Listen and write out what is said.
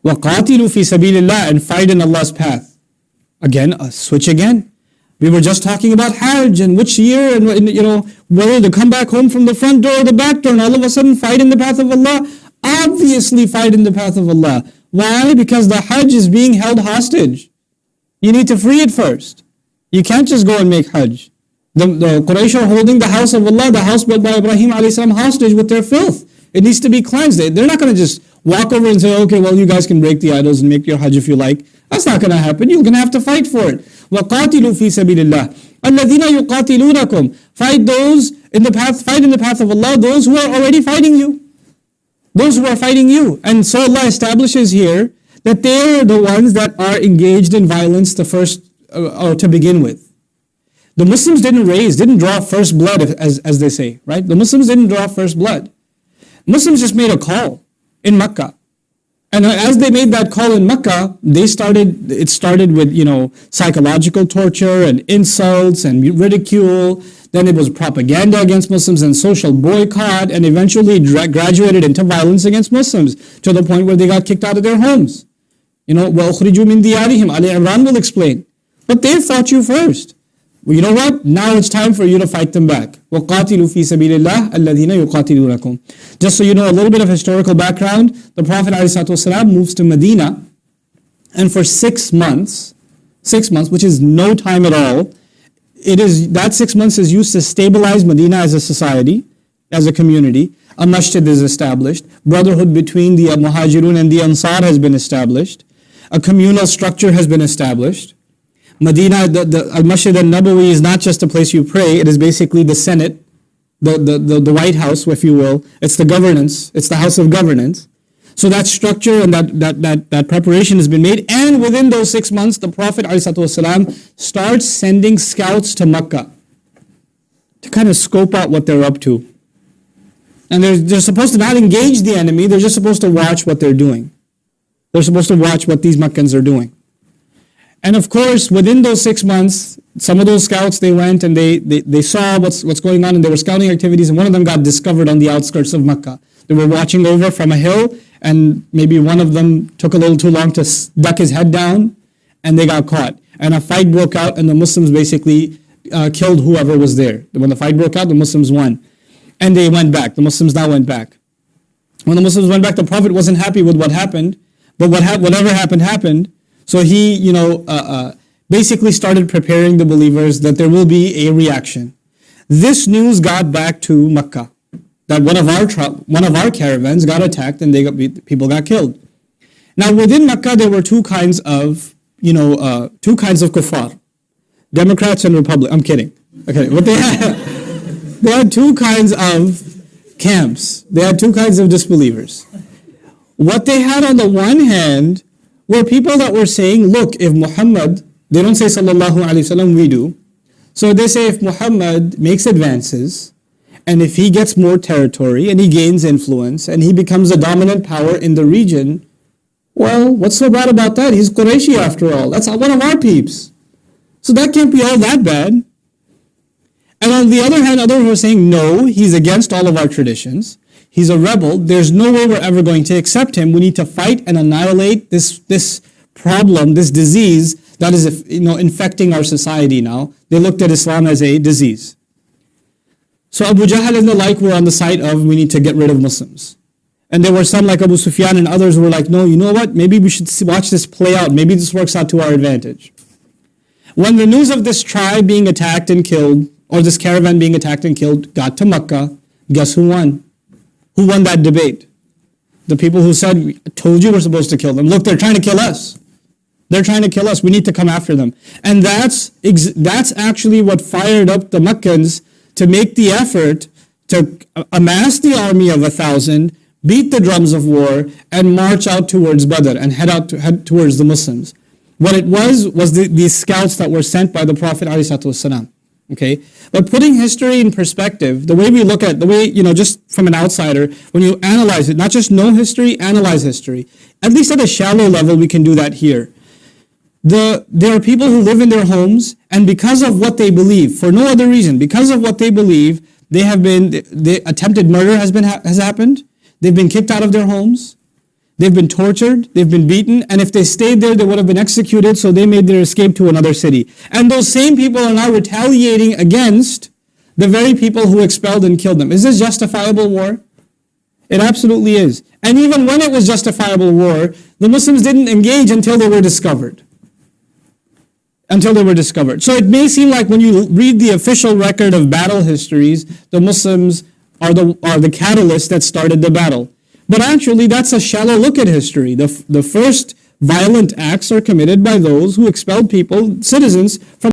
وَقَاتِلُوا فِي سَبِيلِ اللَّهِ, and fight in Allah's path. Again, switch again. We were just talking about Hajj and which year and whether to come back home from the front door or the back door, and all of a sudden fight in the path of Allah. Obviously fight in the path of Allah. Why? Because the Hajj is being held hostage. You need to free it first. You can't just go and make Hajj. The Quraysh are holding the house of Allah, the house built by Ibrahim a.s. hostage with their filth. It needs to be cleansed. They're not going to just walk over and say, okay, well, you guys can break the idols and make your Hajj if you like. That's not going to happen. You're going to have to fight for it. وَقَاتِلُوا فِي سَبِيلِ اللَّهِ الَّذِينَ يُقَاتِلُونَكُمْ. Fight in the path of Allah, those who are already fighting you. Those who are fighting you. And so Allah establishes here that they're the ones that are engaged in violence to begin with. The Muslims didn't draw first blood, as they say, right? The Muslims didn't draw first blood. Muslims just made a call in Mecca. And as they made that call in Mecca, it started with, psychological torture and insults and ridicule. Then it was propaganda against Muslims and social boycott, and eventually graduated into violence against Muslims to the point where they got kicked out of their homes. وَأُخْرِجُوا مِنْ دِيَارِهِمْ. Ali Imran will explain. But they fought you first. Well, you know what? Now it's time for you to fight them back. وَقَاتِلُوا فِي سَبِيلِ اللَّهِ الَّذِينَ يُقَاتِلُونَكُمْ. Just so you know a little bit of historical background, the Prophet ﷺ moves to Medina, and for 6 months, which is no time at all, that 6 months is used to stabilize Medina as a society, as a community. A masjid is established. Brotherhood between the Muhajirun and the Ansar has been established. A communal structure has been established. Medina, the Al-Masjid al-Nabawi is not just a place you pray, it is basically the Senate, the White House, if you will. It's the governance, it's the house of governance. So that structure and that preparation has been made, and within those 6 months, the Prophet ﷺ starts sending scouts to Mecca to kind of scope out what they're up to. And they're supposed to not engage the enemy, they're just supposed to watch what they're doing. They're supposed to watch what these Meccans are doing. And of course, within those 6 months, some of those scouts, they went and they saw what's going on, and there were scouting activities, and one of them got discovered on the outskirts of Mecca. They were watching over from a hill, and maybe one of them took a little too long to duck his head down, and they got caught. And a fight broke out, and the Muslims basically killed whoever was there. When the fight broke out, the Muslims won. And they went back. The Muslims now went back. When the Muslims went back, the Prophet wasn't happy with what happened, but whatever happened, happened. So he, basically started preparing the believers that there will be a reaction. This news got back to Mecca, that one of our caravans got attacked and people got killed. Now within Mecca there were two kinds of kuffar, Democrats and Republicans. I'm kidding. Okay, what they had two kinds of camps. They had two kinds of disbelievers. What they had on the one hand were people that were saying, look, if Muhammad, they don't say sallallahu alaihi wasallam, we do. So they say if Muhammad makes advances, and if he gets more territory, and he gains influence, and he becomes a dominant power in the region, well, what's so bad about that? He's Qurayshi after all. That's one of our peeps. So that can't be all that bad. And on the other hand, others were saying, no, he's against all of our traditions. He's a rebel. There's no way we're ever going to accept him. We need to fight and annihilate this problem, this disease that is infecting our society now. They looked at Islam as a disease. So Abu Jahl and the like were on the side of we need to get rid of Muslims. And there were some like Abu Sufyan and others who were like, no, you know what? Maybe we should watch this play out. Maybe this works out to our advantage. When the news of this tribe being attacked and killed, or this caravan being attacked and killed, got to Mecca, guess who won? Who won that debate? The people who said, I told you we're supposed to kill them. Look, they're trying to kill us. They're trying to kill us. We need to come after them. And that's actually what fired up the Meccans to make the effort to amass the army of 1,000, beat the drums of war, and march out towards Badr and head towards the Muslims. What it was these scouts that were sent by the Prophet ﷺ. Okay, but putting history in perspective, the way we look at, just from an outsider, when you analyze it, not just know history, analyze history. At least at a shallow level, we can do that here. There are people who live in their homes, and because of what they believe, for no other reason, because of what they believe, attempted murder has happened. They've been kicked out of their homes. They've been tortured, they've been beaten, and if they stayed there, they would have been executed, so they made their escape to another city. And those same people are now retaliating against the very people who expelled and killed them. Is this justifiable war? It absolutely is. And even when it was justifiable war, the Muslims didn't engage until they were discovered. So it may seem like when you read the official record of battle histories, the Muslims are the catalyst that started the battle. But actually, that's a shallow look at history. The first violent acts are committed by those who expelled people, citizens, from